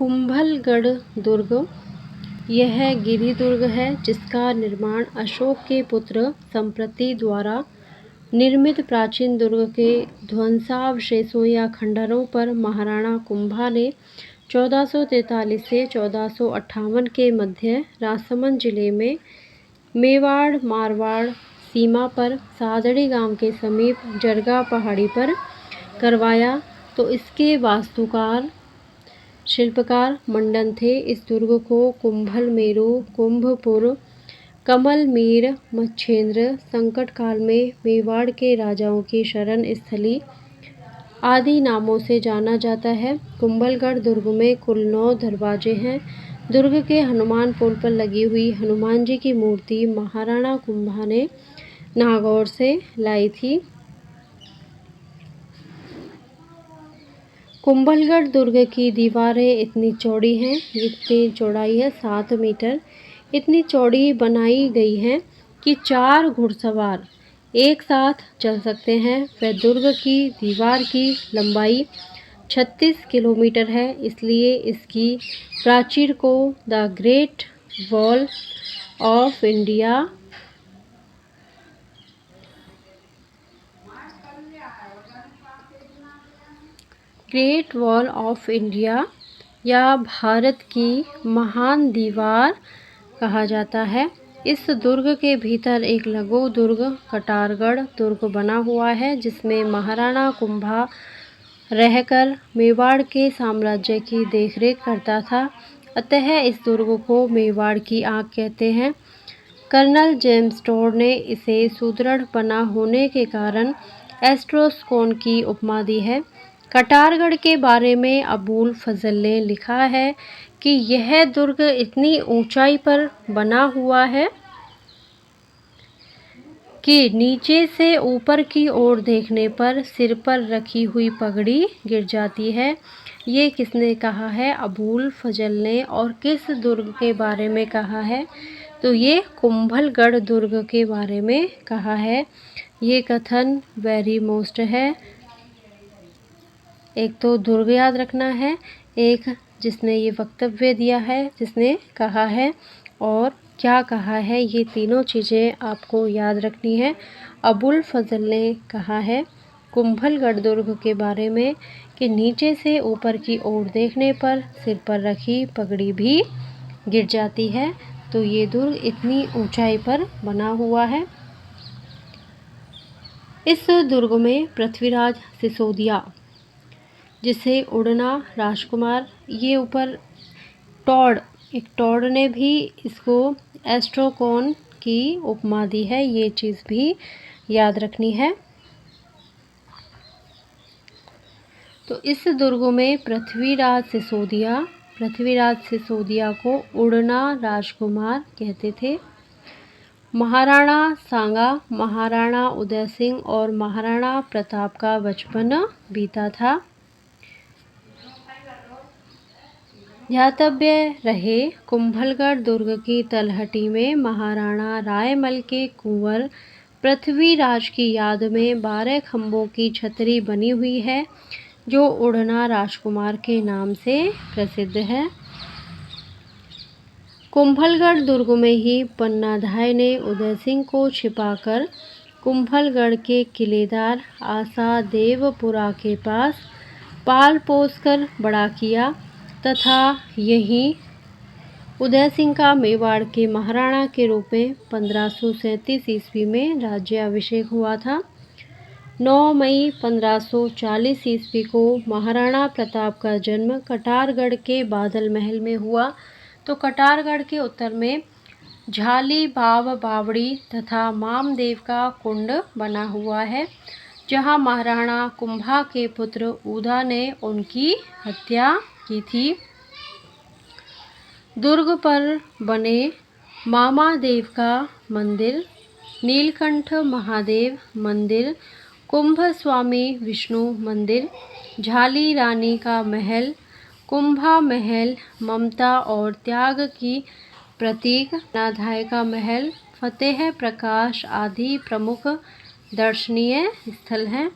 कुंभलगढ़ दुर्ग यह गिरि दुर्ग है जिसका निर्माण अशोक के पुत्र संप्रति द्वारा निर्मित प्राचीन दुर्ग के ध्वंसावशेषों या खंडरों पर महाराणा कुंभा ने 1443 से 1458 के मध्य राजसमंद जिले में मेवाड़ मारवाड़ सीमा पर सादड़ी गांव के समीप जरगा पहाड़ी पर करवाया। तो इसके वास्तुकार शिल्पकार मंडन थे। इस दुर्ग को कुंभल मेरु, कुंभपुर, कमल मीर, मच्छेंद्र, संकट काल में मेवाड़ के राजाओं की शरण स्थली आदि नामों से जाना जाता है। कुंभलगढ़ दुर्ग में कुल 9 दरवाजे हैं। दुर्ग के हनुमान पुल पर लगी हुई हनुमान जी की मूर्ति महाराणा कुंभा ने नागौर से लाई थी। कुंभलगढ़ दुर्ग की दीवारें इतनी चौड़ी हैं, इतनी चौड़ाई है 7 मीटर, इतनी चौड़ी बनाई गई हैं कि 4 घुड़सवार एक साथ चल सकते हैं। वह दुर्ग की दीवार की लंबाई 36 किलोमीटर है, इसलिए इसकी प्राचीर को the great wall of India great wall of India या भारत की महान दीवार कहा जाता है। इस दुर्ग के भीतर एक लघु दुर्ग कटारगढ़ दुर्ग बना हुआ है जिसमें महाराणा कुंभा रहकर मेवाड़ के साम्राज्य की देखरेख करता था। अतः इस दुर्ग को मेवाड़ की आंख कहते हैं। कर्नल जेम्स टॉड ने इसे सुदृढ़ बना होने के कारण एस्ट्रोस्कोन की उपमा दी है। कटारगढ़ के बारे में अबुल फजल ने लिखा है कि यह दुर्ग इतनी ऊंचाई पर बना हुआ है कि नीचे से ऊपर की ओर देखने पर सिर पर रखी हुई पगड़ी गिर जाती है। ये किसने कहा है? अबुल फजल ने। और किस दुर्ग के बारे में कहा है? तो ये कुंभलगढ़ दुर्ग के बारे में कहा है। ये कथन वेरी मोस्ट है। एक तो दुर्ग याद रखना है, एक जिसने ये वक्तव्य दिया है, जिसने कहा है और क्या कहा है, ये तीनों चीज़ें आपको याद रखनी है। अबुल फजल ने कहा है कुंभलगढ़ दुर्ग के बारे में कि नीचे से ऊपर की ओर देखने पर सिर पर रखी पगड़ी भी गिर जाती है। तो ये दुर्ग इतनी ऊंचाई पर बना हुआ है। इस दुर्ग में पृथ्वीराज सिसोदिया, जिसे उड़ना राजकुमार, ये ऊपर एक टॉड ने भी इसको एस्ट्रोकोन की उपमा दी है। ये चीज़ भी याद रखनी है। तो इस दुर्ग में पृथ्वीराज सिसोदिया को उड़ना राजकुमार कहते थे। महाराणा सांगा, महाराणा उदय सिंह और महाराणा प्रताप का बचपन बीता था। ध्यातव्य रहे, कुंभलगढ़ दुर्ग की तलहटी में महाराणा रायमल के कुंवर पृथ्वीराज की याद में 12 खंभों की छतरी बनी हुई है जो उड़ना राजकुमार के नाम से प्रसिद्ध है। कुंभलगढ़ दुर्ग में ही पन्नाधाय ने उदय सिंह को छिपाकर कुंभलगढ़ के किलेदार आसा देवपुरा के पास पाल पोस कर बड़ा किया तथा यहीं उदय सिंह का मेवाड़ के महाराणा के रूप में 1537 ईस्वी में राज्याभिषेक हुआ था। 9 मई 1540 ईस्वी को महाराणा प्रताप का जन्म कटारगढ़ के बादल महल में हुआ। तो कटारगढ़ के उत्तर में झाली बाव बावड़ी तथा मामदेव का कुंड बना हुआ है जहां महाराणा कुंभा के पुत्र उदा ने उनकी हत्या की थी। दुर्ग पर बने मामादेव का मंदिर, नीलकंठ महादेव मंदिर, कुंभ स्वामी विष्णु मंदिर, झाली रानी का महल, कुंभा महल ममता और त्याग की प्रतीक, नाधाय का महल, फतेह प्रकाश आदि प्रमुख दर्शनीय स्थल हैं।